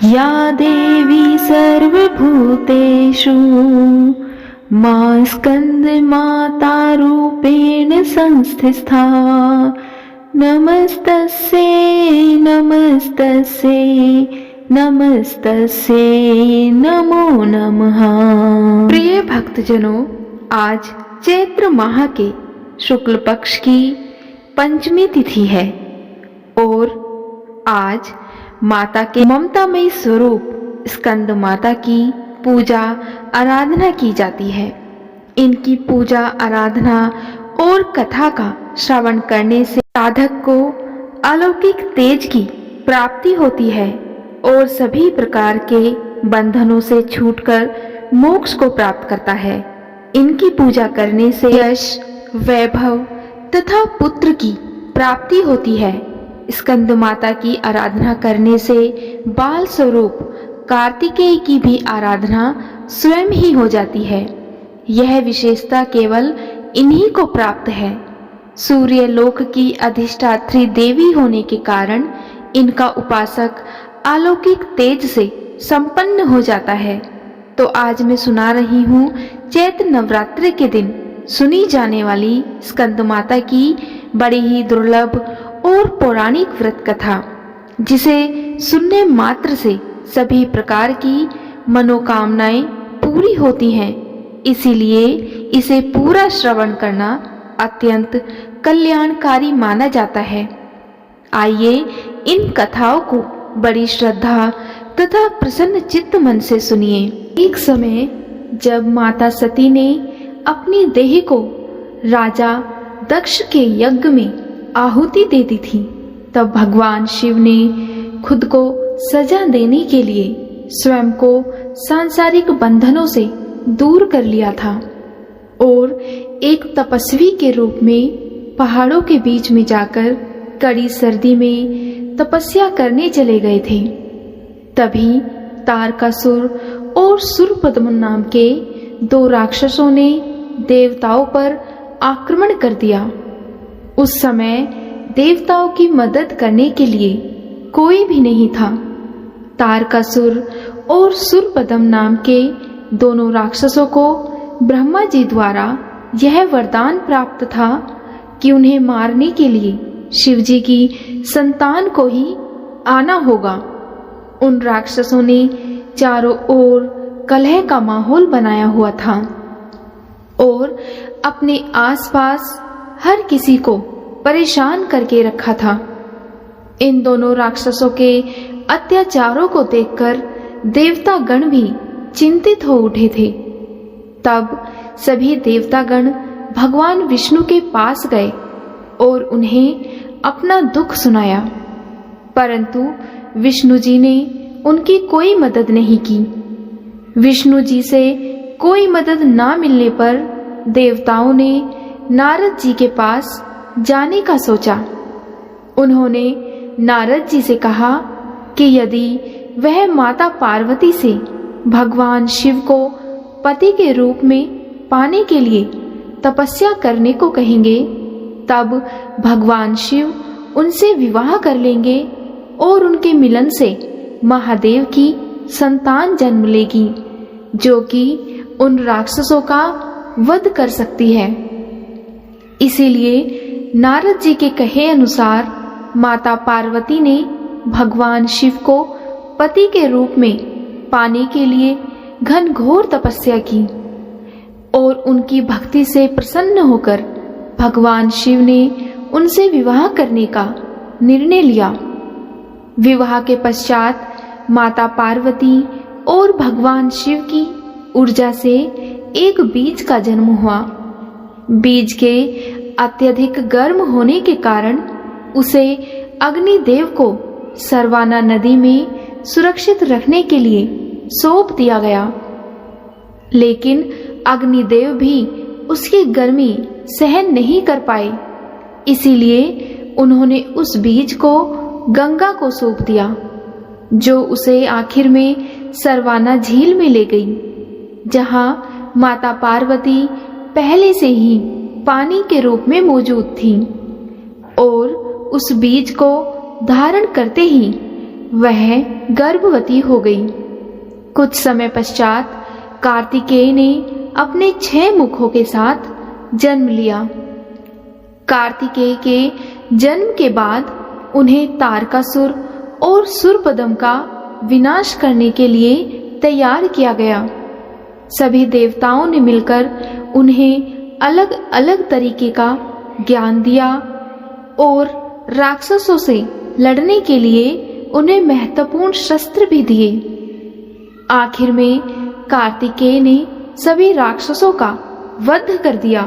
या देवी सर्वभूतेषु मा स्कन्दमातारूपेण संस्थिता। नमस्तस्यै नमस्तस्यै नमस्तस्यै नमो नमः। प्रिय भक्तजनों, आज चैत्र माह के शुक्ल पक्ष की पंचमी तिथि है और आज माता के ममतामयी स्वरूप स्कंद माता की पूजा आराधना की जाती है। इनकी पूजा आराधना और कथा का श्रवण करने से साधक को अलौकिक तेज की प्राप्ति होती है और सभी प्रकार के बंधनों से छूटकर मोक्ष को प्राप्त करता है। इनकी पूजा करने से यश, वैभव तथा पुत्र की प्राप्ति होती है। स्कंद माता की आराधना करने से बाल स्वरूप कार्तिकेय की भी आराधना स्वयं ही हो जाती है। यह विशेषता केवल इन्हीं को प्राप्त है। सूर्य लोक की अधिष्ठात्री देवी होने के कारण इनका उपासक अलौकिक तेज से संपन्न हो जाता है। तो आज मैं सुना रही हूँ चैत्र नवरात्र के दिन सुनी जाने वाली स्कंद माता की बड़ी ही दुर्लभ और पौराणिक व्रत कथा, जिसे सुनने मात्र से सभी प्रकार की मनोकामनाएं पूरी होती हैं। इसीलिए इसे पूरा श्रवण करना अत्यंत कल्याणकारी माना जाता है। आइए इन कथाओं को बड़ी श्रद्धा तथा प्रसन्न चित्त मन से सुनिए। एक समय जब माता सती ने अपनी देह को राजा दक्ष के यज्ञ में आहुति दे दी थी, तब भगवान शिव ने खुद को सजा देने के लिए स्वयं को सांसारिक बंधनों से दूर कर लिया था और एक तपस्वी के रूप में पहाड़ों के बीच में जाकर कड़ी सर्दी में तपस्या करने चले गए थे। तभी तारकासुर और सुरपद्म नाम के दो राक्षसों ने देवताओं पर आक्रमण कर दिया। उस समय देवताओं की मदद करने के लिए कोई भी नहीं था। तारकासुर और सुरपद्म नाम के दोनों राक्षसों को ब्रह्मा जी द्वारा यह वरदान प्राप्त था कि उन्हें मारने के लिए शिव जी की संतान को ही आना होगा। उन राक्षसों ने चारों ओर कलह का माहौल बनाया हुआ था और अपने आसपास हर किसी को परेशान करके रखा था। इन दोनों राक्षसों के अत्याचारों को देखकर देवतागण भी चिंतित हो उठे थे। तब सभी देवतागण भगवान विष्णु के पास गए और उन्हें अपना दुख सुनाया, परंतु विष्णु जी ने उनकी कोई मदद नहीं की। विष्णु जी से कोई मदद ना मिलने पर देवताओं ने नारद जी के पास जाने का सोचा। उन्होंने नारद जी से कहा कि यदि वह माता पार्वती से भगवान शिव को पति के रूप में पाने के लिए तपस्या करने को कहेंगे, तब भगवान शिव उनसे विवाह कर लेंगे और उनके मिलन से महादेव की संतान जन्म लेगी, जो कि उन राक्षसों का वध कर सकती है। इसीलिए नारद जी के कहे अनुसार माता पार्वती ने भगवान शिव को पति के रूप में पाने के लिए घनघोर तपस्या की और उनकी भक्ति से प्रसन्न होकर भगवान शिव ने उनसे विवाह करने का निर्णय लिया। विवाह के पश्चात माता पार्वती और भगवान शिव की ऊर्जा से एक बीज का जन्म हुआ। बीज के अत्यधिक गर्म होने के कारण उसे अग्निदेव को सरवाना नदी में सुरक्षित रखने के लिए सौंप दिया गया, लेकिन अग्निदेव भी उसकी गर्मी सहन नहीं कर पाए। इसीलिए उन्होंने उस बीज को गंगा को सौंप दिया, जो उसे आखिर में सरवाना झील में ले गई, जहां माता पार्वती पहले से ही पानी के रूप में मौजूद थी और उस बीज को धारण करते ही वह गर्भवती हो गई। कुछ समय पश्चात कार्तिकेय ने अपने 6 मुखों के साथ जन्म लिया। कार्तिकेय के जन्म के बाद उन्हें तारकासुर और सुरपदम का विनाश करने के लिए तैयार किया गया। सभी देवताओं ने मिलकर उन्हें अलग अलग तरीके का ज्ञान दिया और राक्षसों से लड़ने के लिए उन्हें महत्वपूर्ण शस्त्र भी दिए। आखिर में कार्तिकेय ने सभी राक्षसों का वध कर दिया।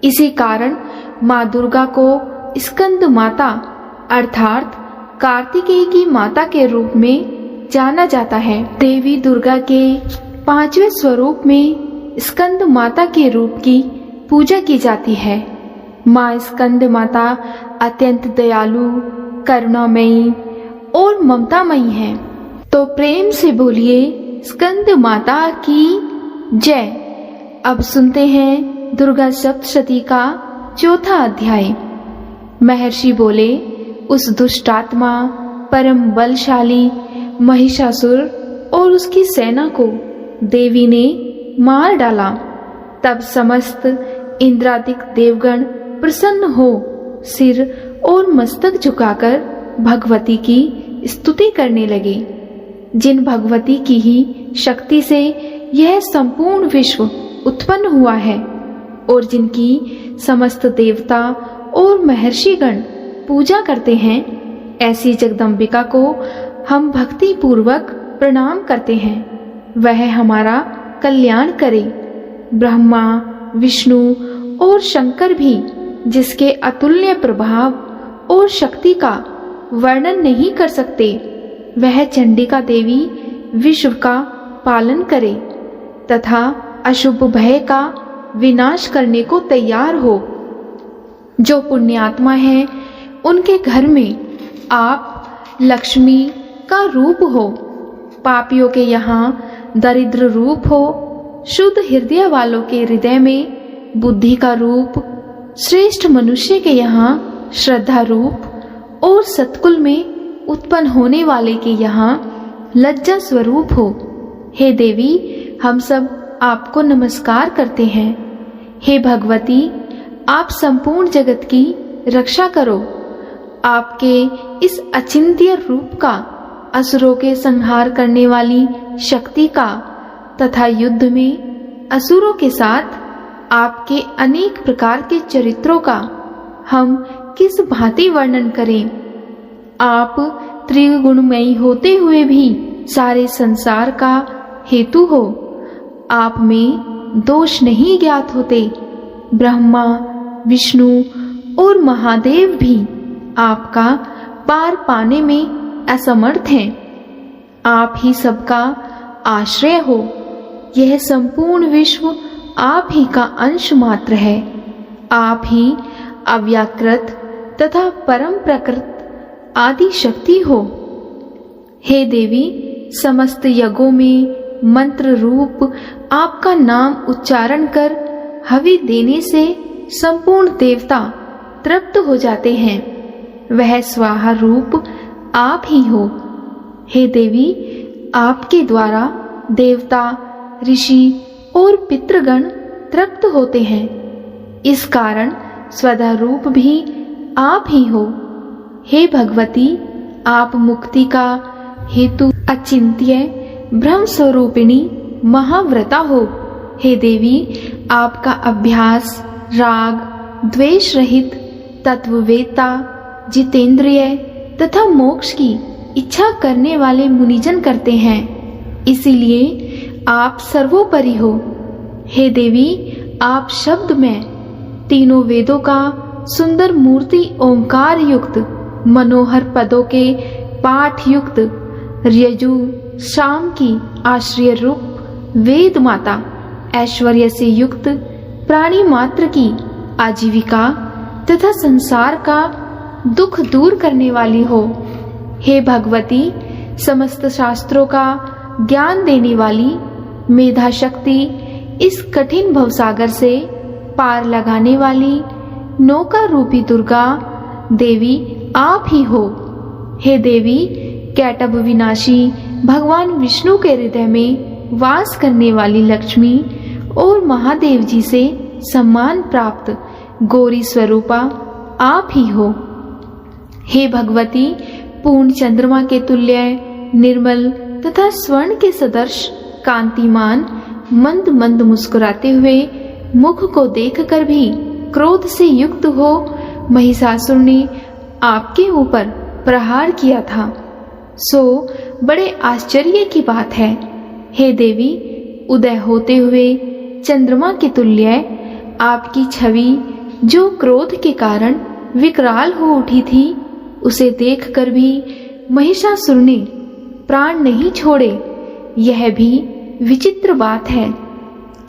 इसी कारण माँ दुर्गा को स्कंद माता अर्थात कार्तिकेय की माता के रूप में जाना जाता है। देवी दुर्गा के 5वें स्वरूप में स्कंद माता के रूप की पूजा की जाती है। माँ स्कंद माता अत्यंत दयालु, करुणामयी और ममतामयी है। तो प्रेम से बोलिए स्कंद माता की जय। अब सुनते हैं दुर्गा सप्तशती का 4था अध्याय। महर्षि बोले, उस दुष्टात्मा परम बलशाली महिषासुर और उसकी सेना को देवी ने मार डाला। तब समस्त इंद्रादिक देवगण प्रसन्न हो सिर और मस्तक झुकाकर भगवती की स्तुति करने लगे। जिन भगवती की ही शक्ति से यह संपूर्ण विश्व उत्पन्न हुआ है और जिनकी समस्त देवता और महर्षिगण पूजा करते हैं, ऐसी जगदम्बिका को हम भक्ति पूर्वक प्रणाम करते हैं। वह हमारा कल्याण करे। ब्रह्मा, विष्णु और शंकर भी जिसके अतुल्य प्रभाव और शक्ति का वर्णन नहीं कर सकते, वह चंडिका देवी विश्व का पालन करे तथा अशुभ भय का विनाश करने को तैयार हो। जो पुण्यात्मा है उनके घर में आप लक्ष्मी का रूप हो, पापियों के यहाँ दरिद्र रूप हो, शुद्ध हृदय वालों के हृदय में बुद्धि का रूप, श्रेष्ठ मनुष्य के यहाँ श्रद्धा रूप और सत्कुल में उत्पन्न होने वाले के यहाँ लज्जा स्वरूप हो। हे देवी, हम सब आपको नमस्कार करते हैं। हे भगवती, आप संपूर्ण जगत की रक्षा करो। आपके इस अचिंत्य रूप का, असुरों के संहार करने वाली शक्ति का तथा युद्ध में असुरों के साथ आपके अनेक प्रकार के चरित्रों का हम किस भांति वर्णन करें। आप त्रिगुणमयी होते हुए भी सारे संसार का हेतु हो। आप में दोष नहीं ज्ञात होते। ब्रह्मा, विष्णु और महादेव भी आपका पार पाने में असमर्थ हैं। आप ही सबका आश्रय हो। यह संपूर्ण विश्व आप ही का अंश मात्र है। आप ही अव्याकृत तथा परम प्रकृत आदि शक्ति हो। हे देवी, समस्त यज्ञों में मंत्र रूप आपका नाम उच्चारण कर हवि देने से संपूर्ण देवता तृप्त हो जाते हैं। वह स्वाहा रूप आप ही हो। हे देवी, आपके द्वारा देवता, ऋषि और पितृगण तृप्त होते हैं। इस कारण स्वधा रूप भी आप ही हो। हे भगवती, आप मुक्ति का हेतु अचिंत्य ब्रह्म स्वरूपिणी महाव्रता हो। हे देवी, आपका अभ्यास राग द्वेष रहित, तत्ववेत्ता, जितेंद्रिय तथा मोक्ष की इच्छा करने वाले मुनिजन करते हैं। इसीलिए आप सर्वोपरि हो। हे देवी, आप शब्द में तीनों वेदों का सुंदर मूर्ति ओंकार युक्त, मनोहर पदों के पाठ युक्त, यजु शाम की आश्रय रूप वेद माता, ऐश्वर्य से युक्त प्राणी मात्र की आजीविका तथा संसार का दुख दूर करने वाली हो। हे भगवती, समस्त शास्त्रों का ज्ञान देने वाली मेधा शक्ति, इस कठिन भवसागर से पार लगाने वाली नौका रूपी दुर्गा देवी आप ही हो। हे देवी, कैटभ विनाशी भगवान विष्णु के हृदय में वास करने वाली लक्ष्मी और महादेव जी से सम्मान प्राप्त गौरी स्वरूपा आप ही हो। हे भगवती, पूर्ण चंद्रमा के तुल्य निर्मल तथा स्वर्ण के सदृश कांतिमान मंद मंद मुस्कुराते हुए मुख को देखकर भी क्रोध से युक्त हो महिषासुर ने आपके ऊपर प्रहार किया था, सो बड़े आश्चर्य की बात है। हे देवी, उदय होते हुए चंद्रमा के तुल्य आपकी छवि जो क्रोध के कारण विकराल हो उठी थी, उसे देखकर भी महिषासुर ने प्राण नहीं छोड़े। यह भी विचित्र बात है,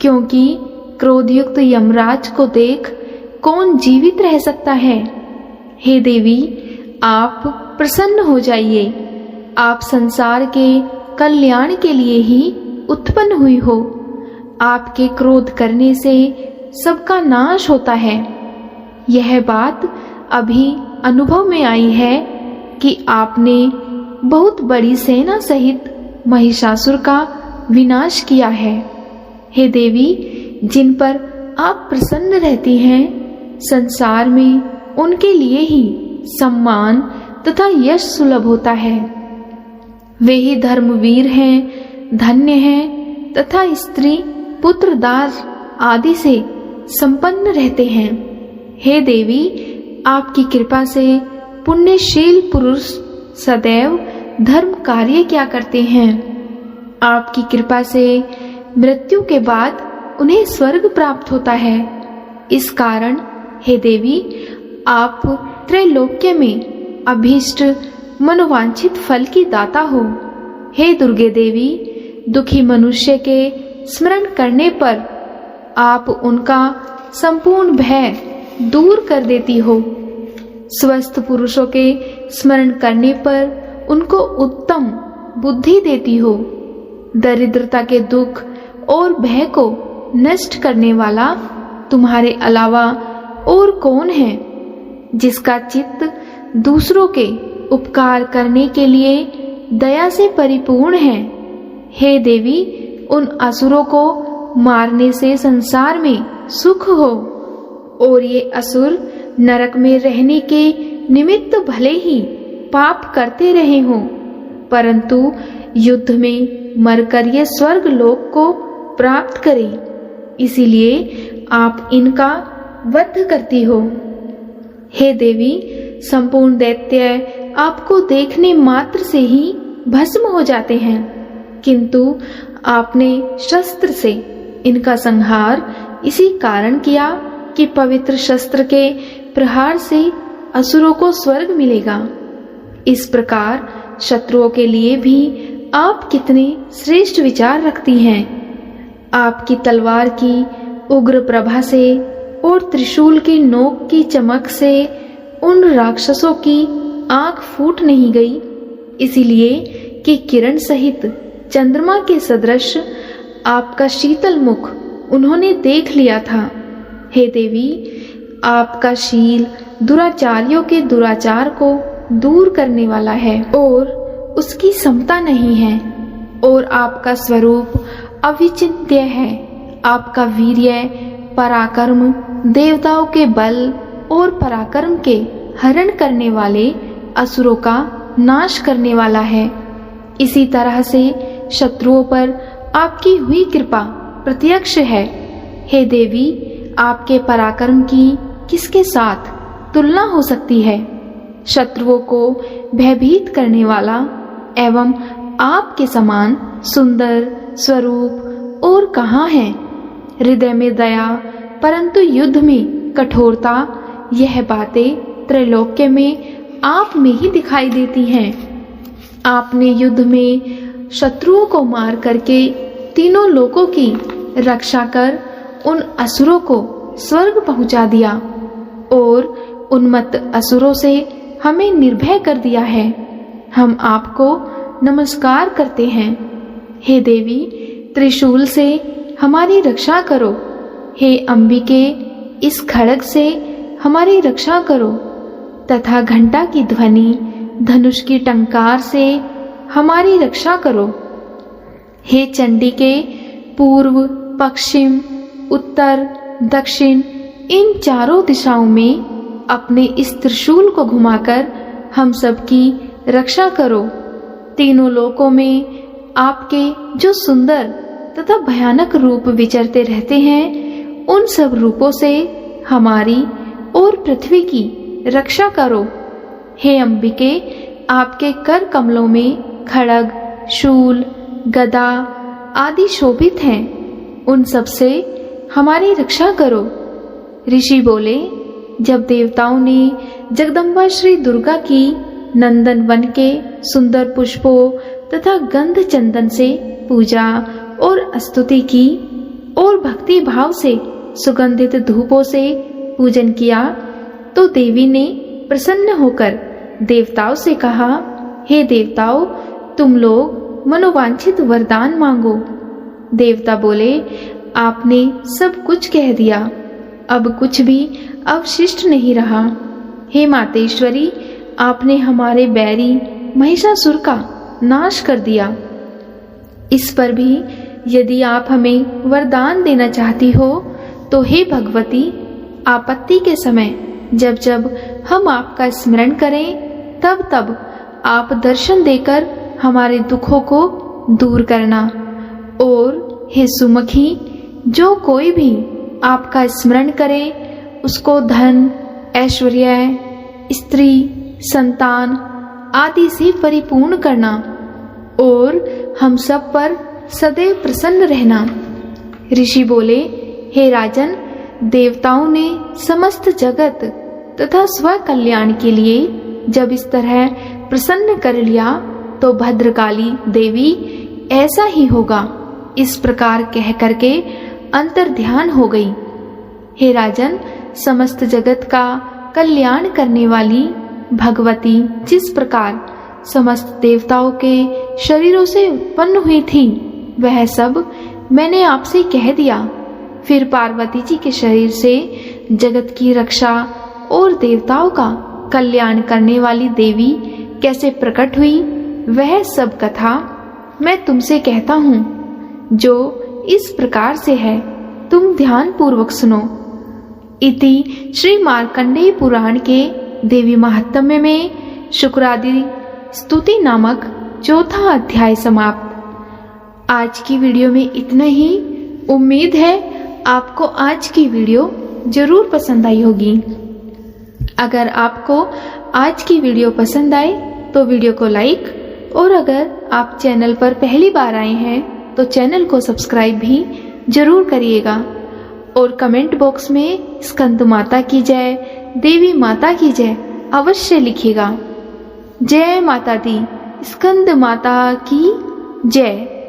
क्योंकि क्रोधयुक्त यमराज को देख कौन जीवित रह सकता है। हे देवी, आप प्रसन्न हो जाइए। आप संसार के कल्याण के लिए ही उत्पन्न हुई हो। आपके क्रोध करने से सबका नाश होता है। यह बात अभी अनुभव में आई है कि आपने बहुत बड़ी सेना सहित महिषासुर का विनाश किया है। हे देवी, जिन पर आप प्रसन्न रहती हैं, संसार में उनके लिए ही सम्मान तथा यश सुलभ होता है। वे ही धर्मवीर हैं, धन्य हैं तथा स्त्री पुत्र दार आदि से संपन्न रहते हैं। हे देवी, आपकी कृपा से पुण्यशील पुरुष सदैव धर्म कार्य क्या करते हैं। आपकी कृपा से मृत्यु के बाद उन्हें स्वर्ग प्राप्त होता है। इस कारण हे देवी, आप त्रैलोक्य में अभीष्ट मनोवांछित फल की दाता हो। हे दुर्गे देवी, दुखी मनुष्य के स्मरण करने पर आप उनका संपूर्ण भय दूर कर देती हो। स्वस्थ पुरुषों के स्मरण करने पर उनको उत्तम बुद्धि देती हो। दरिद्रता के दुख और भय को नष्ट करने वाला तुम्हारे अलावा और कौन है, जिसका चित्त दूसरों के उपकार करने के लिए दया से परिपूर्ण है। हे देवी, उन असुरों को मारने से संसार में सुख हो, और ये असुर नरक में रहने के निमित्त भले ही पाप करते रहे हों, परंतु युद्ध में मरकर ये स्वर्ग लोक को प्राप्त करें, इसीलिए आप इनका वध करती हो। हे देवी, संपूर्ण दैत्य आपको देखने मात्र से ही भस्म हो जाते हैं, किंतु आपने शस्त्र से इनका संहार इसी कारण किया कि पवित्र शस्त्र के प्रहार से असुरों को स्वर्ग मिलेगा। इस प्रकार शत्रुओं के लिए भी आप कितने श्रेष्ठ विचार रखती हैं। आपकी तलवार की उग्र प्रभा से और त्रिशूल की नोक की चमक से उन राक्षसों की आंख फूट नहीं गई, इसीलिए कि किरण सहित चंद्रमा के सदृश आपका शीतल मुख उन्होंने देख लिया था। हे देवी, आपका शील दुराचारियों के दुराचार को दूर करने वाला है और उसकी समता नहीं है, और आपका स्वरूप अविचिन्त्य है। आपका वीर्य पराक्रम देवताओं के बल और पराक्रम के हरण करने वाले असुरों का नाश करने वाला है। इसी तरह से शत्रुओं पर आपकी हुई कृपा प्रत्यक्ष है। हे देवी, आपके पराक्रम की किसके साथ तुलना हो सकती है। शत्रुओं को भयभीत करने वाला एवं आपके समान सुंदर स्वरूप और कहाँ है। हृदय में दया परंतु युद्ध में कठोरता, यह बातें त्रैलोक्य में आप में ही दिखाई देती हैं। आपने युद्ध में शत्रुओं को मार करके तीनों लोकों की रक्षा कर उन असुरों को स्वर्ग पहुंचा दिया और उन्मत्त असुरों से हमें निर्भय कर दिया है। हम आपको नमस्कार करते हैं। हे देवी, त्रिशूल से हमारी रक्षा करो। हे अंबिके, इस खड्ग से हमारी रक्षा करो तथा घंटा की ध्वनि, धनुष की टंकार से हमारी रक्षा करो। हे चंडिके, पूर्व, पश्चिम, उत्तर, दक्षिण इन चारों दिशाओं में अपने इस त्रिशूल को घुमाकर हम सबकी रक्षा करो। तीनों लोकों में आपके जो सुंदर तथा भयानक रूप विचरते रहते हैं, उन सब रूपों से हमारी और पृथ्वी की रक्षा करो। हे अंबिके, आपके कर कमलों में खड्ग, शूल, गदा आदि शोभित हैं, उन सब से हमारी रक्षा करो। ऋषि बोले, जब देवताओं ने जगदम्बा श्री दुर्गा की नंदन वन के सुंदर पुष्पों तथा गंध चंदन से पूजा और स्तुति की और भक्ति भाव से सुगंधित धूपों से पूजन किया, तो देवी ने प्रसन्न होकर देवताओं से कहा, हे देवताओं, तुम लोग मनोवांछित वरदान मांगो। देवता बोले, आपने सब कुछ कह दिया, अब कुछ भी अवशिष्ट नहीं रहा। हे मातेश्वरी, आपने हमारे बैरी महिषासुर का नाश कर दिया। इस पर भी यदि आप हमें वरदान देना चाहती हो तो हे भगवती, आपत्ति के समय जब जब हम आपका स्मरण करें तब तब आप दर्शन देकर हमारे दुखों को दूर करना। और हे सुमुखी, जो कोई भी आपका स्मरण करे उसको धन, ऐश्वर्य, स्त्री, संतान आदि से परिपूर्ण करना और हम सब पर सदैव प्रसन्न रहना। ऋषि बोले, हे राजन, देवताओं ने समस्त जगत तथा स्व कल्याण के लिए जब इस तरह प्रसन्न कर लिया तो भद्रकाली देवी ऐसा ही होगा, इस प्रकार कह करके अंतर ध्यान हो गई। हे राजन, समस्त जगत का कल्याण करने वाली भगवती जिस प्रकार समस्त देवताओं के शरीरों से उत्पन्न हुई थी, वह सब मैंने आपसे कह दिया। फिर पार्वती जी के शरीर से जगत की रक्षा और देवताओं का कल्याण करने वाली देवी कैसे प्रकट हुई, वह सब कथा मैं तुमसे कहता हूँ, जो इस प्रकार से है, तुम ध्यान पूर्वक सुनो। इति श्री मार्कंडेय पुराण के देवी महात्म्य में शुक्रादि स्तुति नामक चौथा अध्याय समाप्त। आज की वीडियो में इतना ही। उम्मीद है आपको आज की वीडियो जरूर पसंद आई होगी। अगर आपको आज की वीडियो पसंद आए तो वीडियो को लाइक, और अगर आप चैनल पर पहली बार आए हैं तो चैनल को सब्सक्राइब भी जरूर करिएगा। और कमेंट बॉक्स में स्कंद माता की जय, देवी माता की जय अवश्य लिखिएगा। जय माता दी, स्कंद माता की जय।